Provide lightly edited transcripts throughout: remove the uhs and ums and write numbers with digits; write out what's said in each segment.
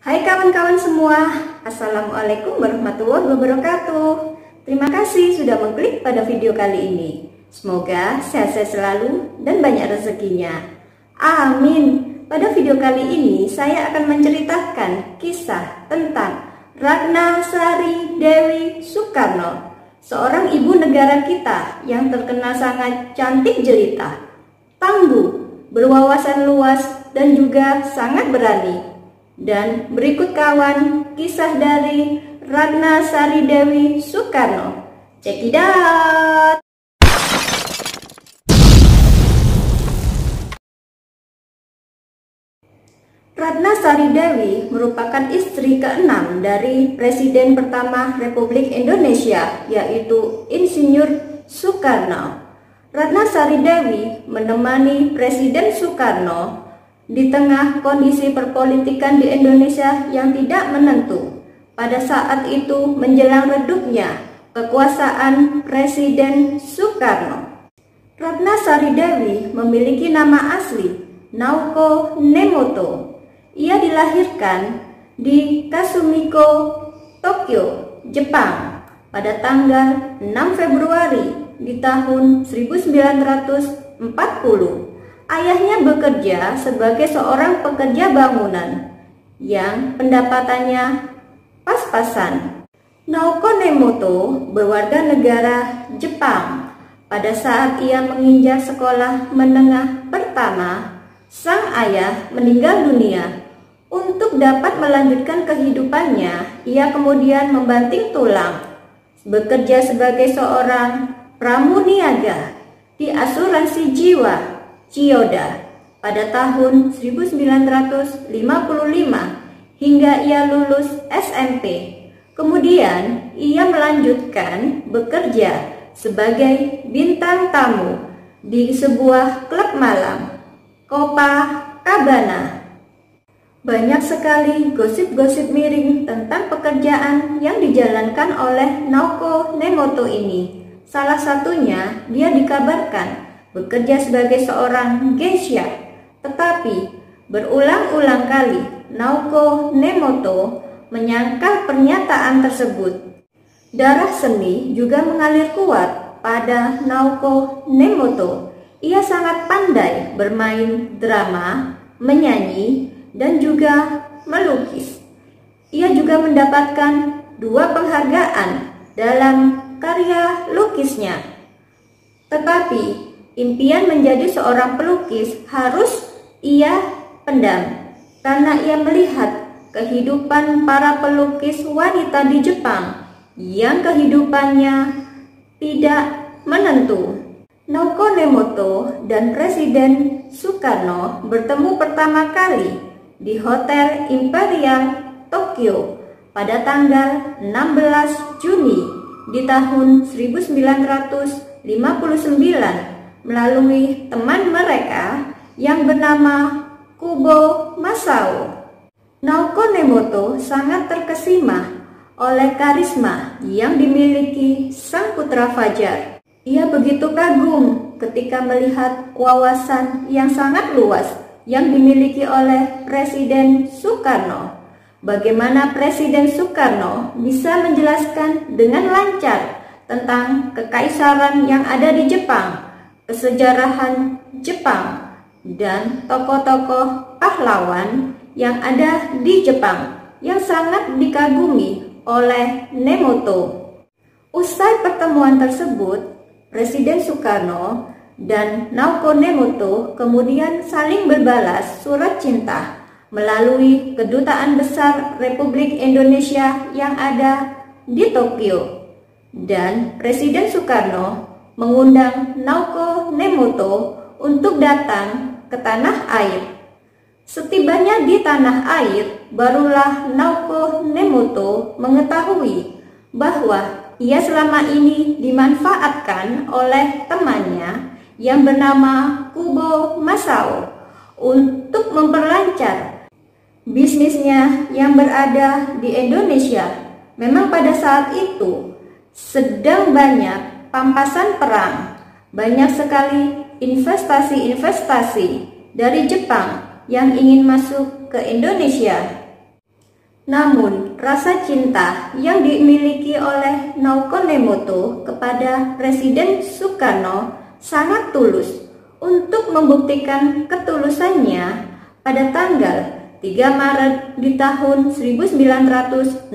Hai kawan-kawan semua, Assalamualaikum warahmatullahi wabarakatuh. Terima kasih sudah mengklik pada video kali ini. Semoga sehat-sehat selalu dan banyak rezekinya. Amin. Pada video kali ini saya akan menceritakan kisah tentang Ratna Sari Dewi Soekarno, seorang ibu negara kita yang terkenal sangat cantik jelita, tangguh, berwawasan luas dan juga sangat berani. Dan berikut kawan kisah dari Ratna Sari Dewi Soekarno. Check it out. Ratna Sari Dewi merupakan istri ke-6 dari Presiden pertama Republik Indonesia, yaitu Insinyur Soekarno. Ratna Sari Dewi menemani Presiden Soekarno di tengah kondisi perpolitikan di Indonesia yang tidak menentu. Pada saat itu menjelang redupnya kekuasaan Presiden Soekarno. Ratna Sari Dewi memiliki nama asli Naoko Nemoto. Ia dilahirkan di Kasumiko, Tokyo, Jepang pada tanggal 6 Februari di tahun 1940. Ayahnya bekerja sebagai seorang pekerja bangunan yang pendapatannya pas-pasan. Naoko Nemoto berwarga negara Jepang. Pada saat ia menginjak sekolah menengah pertama, sang ayah meninggal dunia. Untuk dapat melanjutkan kehidupannya, ia kemudian membanting tulang, bekerja sebagai seorang pramuniaga di asuransi jiwa Chiyoda pada tahun 1955 hingga ia lulus SMP. Kemudian ia melanjutkan bekerja sebagai bintang tamu di sebuah klub malam, Copacabana. Banyak sekali gosip-gosip miring tentang pekerjaan yang dijalankan oleh Naoko Nemoto ini. Salah satunya, dia dikabarkan bekerja sebagai seorang geisha, tetapi berulang-ulang kali Naoko Nemoto menyangkal pernyataan tersebut. Darah seni juga mengalir kuat pada Naoko Nemoto. Ia sangat pandai bermain drama, menyanyi, dan juga melukis. Ia juga mendapatkan 2 penghargaan dalam karya lukisnya. Tetapi impian menjadi seorang pelukis harus ia pendam karena ia melihat kehidupan para pelukis wanita di Jepang yang kehidupannya tidak menentu. Naoko Nemoto dan Presiden Soekarno bertemu pertama kali di Hotel Imperial Tokyo pada tanggal 16 Juni di tahun 1959 melalui teman mereka yang bernama Kubo Masao. Naoko Nemoto sangat terkesima oleh karisma yang dimiliki sang putra fajar. Ia begitu kagum ketika melihat wawasan yang sangat luas yang dimiliki oleh Presiden Soekarno. Bagaimana Presiden Soekarno bisa menjelaskan dengan lancar tentang kekaisaran yang ada di Jepang, kesejarahan Jepang, dan tokoh-tokoh pahlawan yang ada di Jepang yang sangat dikagumi oleh Nemoto. Usai pertemuan tersebut, Presiden Soekarno dan Naoko Nemoto kemudian saling berbalas surat cinta melalui Kedutaan Besar Republik Indonesia yang ada di Tokyo. Dan Presiden Soekarno mengundang Naoko Nemoto untuk datang ke tanah air. Setibanya di tanah air, barulah Naoko Nemoto mengetahui bahwa ia selama ini dimanfaatkan oleh temannya yang bernama Kubo Masao untuk memperlancar bisnisnya yang berada di Indonesia. Memang pada saat itu sedang banyak pampasan perang, banyak sekali investasi-investasi dari Jepang yang ingin masuk ke Indonesia. Namun, rasa cinta yang dimiliki oleh Naoko Nemoto kepada Presiden Soekarno sangat tulus. Untuk membuktikan ketulusannya, pada tanggal 3 Maret di tahun 1962,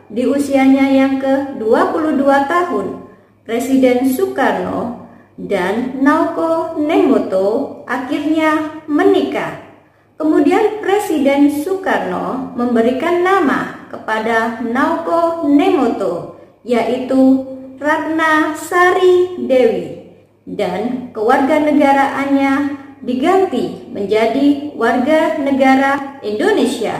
di usianya yang ke-22 tahun, Presiden Soekarno dan Naoko Nemoto akhirnya menikah. Kemudian Presiden Soekarno memberikan nama kepada Naoko Nemoto, yaitu Ratna Sari Dewi, dan kewarganegaraannya diganti menjadi warga negara Indonesia.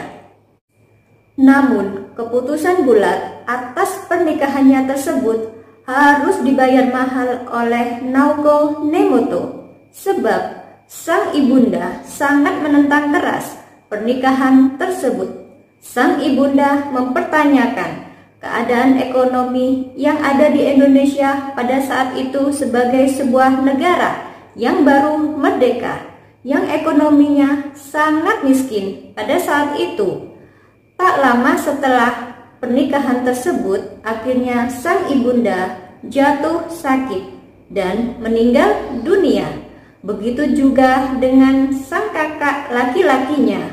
Namun, keputusan bulat atas pernikahannya tersebut harus dibayar mahal oleh Naoko Nemoto, sebab sang ibunda sangat menentang keras pernikahan tersebut. Sang ibunda mempertanyakan keadaan ekonomi yang ada di Indonesia pada saat itu sebagai sebuah negara yang baru merdeka, yang ekonominya sangat miskin pada saat itu. Tak lama setelah pernikahan tersebut, akhirnya sang ibunda jatuh sakit dan meninggal dunia. Begitu juga dengan sang kakak laki-lakinya,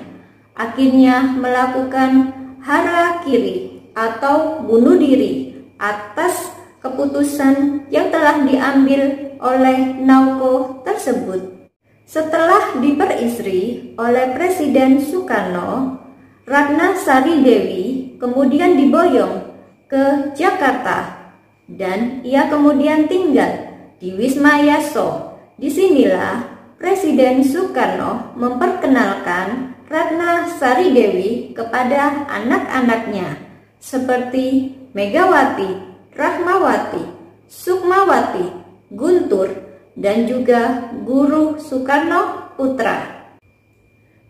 akhirnya melakukan harakiri atau bunuh diri atas keputusan yang telah diambil oleh Naoko tersebut. Setelah diperistri oleh Presiden Soekarno, Ratna Sari Dewi kemudian diboyong ke Jakarta dan ia kemudian tinggal di Wisma Yaso. Disinilah Presiden Soekarno memperkenalkan Ratna Sari Dewi kepada anak-anaknya seperti Megawati, Rahmawati, Sukmawati, Guntur, dan juga Guru Soekarno Putra.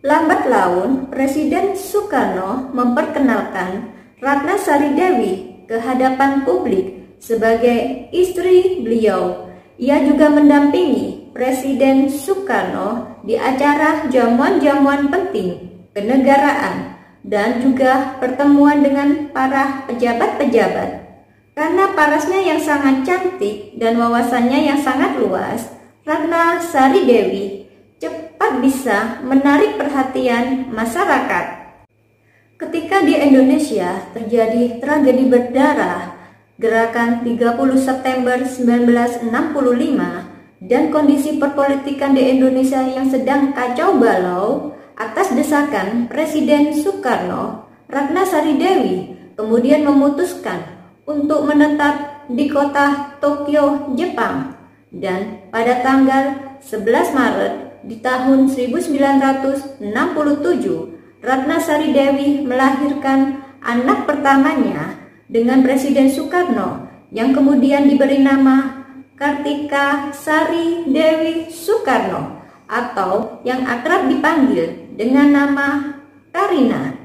Lambat laun, Presiden Soekarno memperkenalkan Ratna Sari Dewi ke hadapan publik sebagai istri beliau. Ia juga mendampingi Presiden Soekarno di acara jamuan-jamuan penting kenegaraan dan juga pertemuan dengan para pejabat-pejabat. Karena parasnya yang sangat cantik dan wawasannya yang sangat luas, Ratna Sari Dewi cepat bisa menarik perhatian masyarakat. Ketika di Indonesia terjadi tragedi berdarah, Gerakan 30 September 1965, dan kondisi perpolitikan di Indonesia yang sedang kacau balau, atas desakan Presiden Soekarno, Ratna Sari Dewi kemudian memutuskan untuk menetap di kota Tokyo, Jepang. Dan pada tanggal 11 Maret di tahun 1967, Ratna Sari Dewi melahirkan anak pertamanya dengan Presiden Soekarno yang kemudian diberi nama Kartika Sari Dewi Soekarno atau yang akrab dipanggil dengan nama Karina.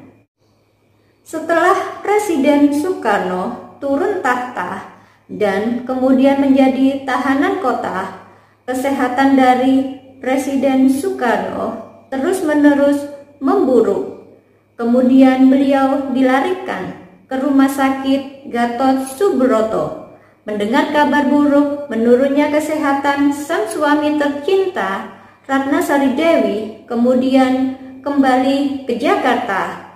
Setelah Presiden Soekarno turun tahta dan kemudian menjadi tahanan kota, kesehatan dari Presiden Soekarno terus-menerus memburuk. Kemudian beliau dilarikan ke Rumah Sakit Gatot Subroto. Mendengar kabar buruk menurunnya kesehatan sang suami tercinta, Ratna Sari Dewi kemudian kembali ke Jakarta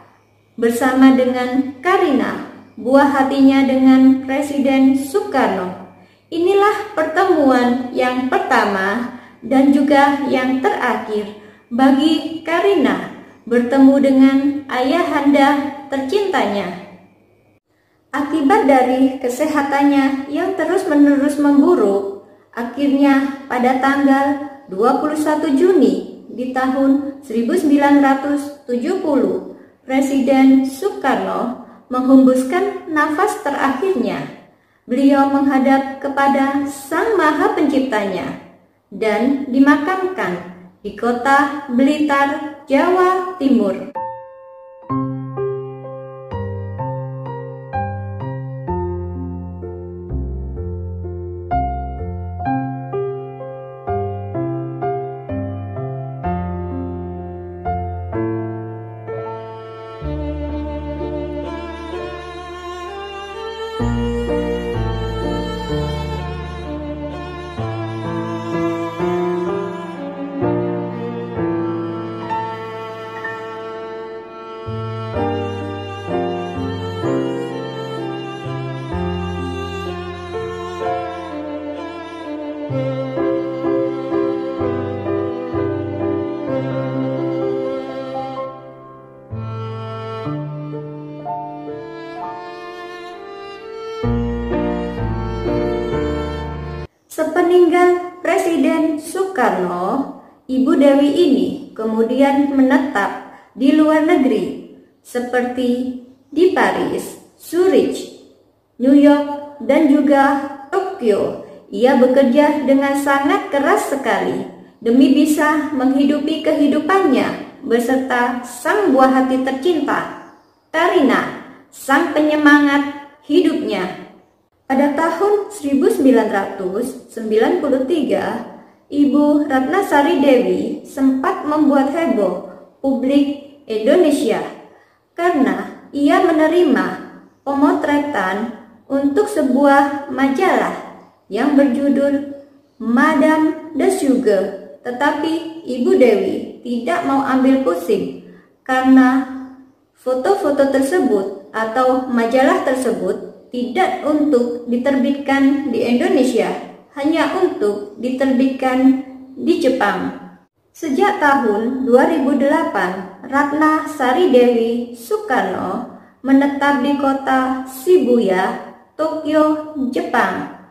bersama dengan Karina, buah hatinya dengan Presiden Soekarno. Inilah pertemuan yang pertama dan juga yang terakhir bagi Karina bertemu dengan ayahanda tercintanya. Akibat dari kesehatannya yang terus-menerus memburuk, akhirnya pada tanggal 21 Juni di tahun 1970, Presiden Soekarno menghembuskan nafas terakhirnya. Beliau menghadap kepada Sang Maha Penciptanya dan dimakamkan di kota Blitar, Jawa Timur. Presiden Soekarno, Ibu Dewi ini kemudian menetap di luar negeri seperti di Paris, Zurich, New York, dan juga Tokyo. Ia bekerja dengan sangat keras sekali demi bisa menghidupi kehidupannya beserta sang buah hati tercinta, Karina, sang penyemangat hidupnya. Pada tahun 1993, Ibu Ratnasari Dewi sempat membuat heboh publik Indonesia karena ia menerima pemotretan untuk sebuah majalah yang berjudul Madame de Sugar. Tetapi Ibu Dewi tidak mau ambil pusing karena foto-foto tersebut atau majalah tersebut tidak untuk diterbitkan di Indonesia, hanya untuk diterbitkan di Jepang. Sejak tahun 2008, Ratnasari Dewi Soekarno menetap di kota Shibuya, Tokyo, Jepang.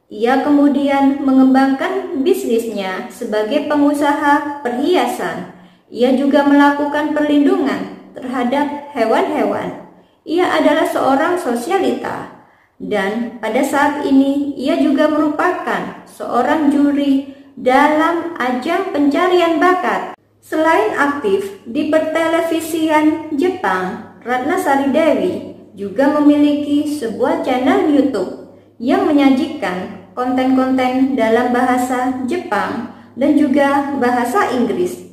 Ia kemudian mengembangkan bisnisnya sebagai pengusaha perhiasan. Ia juga melakukan perlindungan terhadap hewan-hewan. Ia adalah seorang sosialita dan pada saat ini ia juga merupakan seorang juri dalam ajang pencarian bakat. Selain aktif di pertelevisian Jepang, Ratnasari Dewi juga memiliki sebuah channel YouTube yang menyajikan konten-konten dalam bahasa Jepang dan juga bahasa Inggris.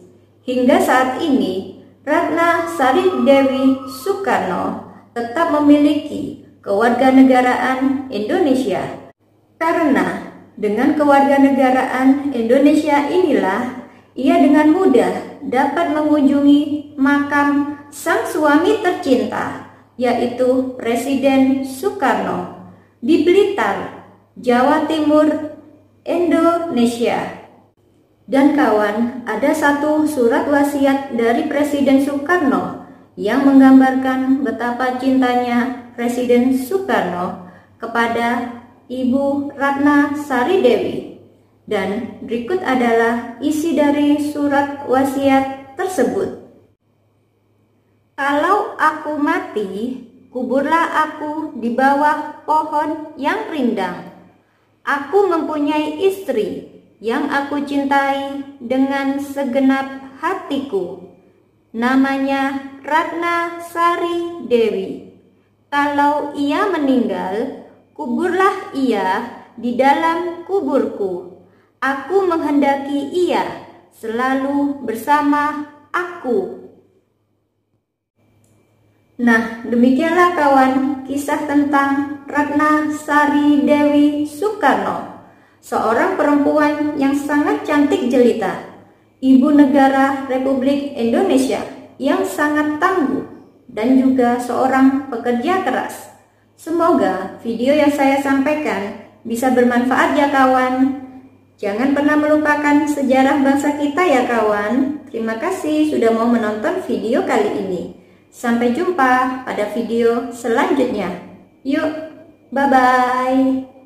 Hingga saat ini, Ratnasari Dewi Soekarno tetap memiliki kewarganegaraan Indonesia. Karena dengan kewarganegaraan Indonesia inilah ia dengan mudah dapat mengunjungi makam sang suami tercinta, yaitu Presiden Soekarno, di Blitar, Jawa Timur, Indonesia. Dan kawan, ada satu surat wasiat dari Presiden Soekarno yang menggambarkan betapa cintanya Presiden Soekarno kepada Ibu Ratnasari Dewi. Dan berikut adalah isi dari surat wasiat tersebut. Kalau aku mati, kuburlah aku di bawah pohon yang rindang. Aku mempunyai istri yang aku cintai dengan segenap hatiku. Namanya Ratnasari Dewi. Kalau ia meninggal, kuburlah ia di dalam kuburku. Aku menghendaki ia selalu bersama aku. Nah, demikianlah kawan kisah tentang Ratnasari Dewi Soekarno, seorang perempuan yang sangat cantik jelita, ibu negara Republik Indonesia yang sangat tangguh dan juga seorang pekerja keras. Semoga video yang saya sampaikan bisa bermanfaat ya kawan. Jangan pernah melupakan sejarah bangsa kita ya kawan. Terima kasih sudah mau menonton video kali ini. Sampai jumpa pada video selanjutnya. Yuk, bye-bye.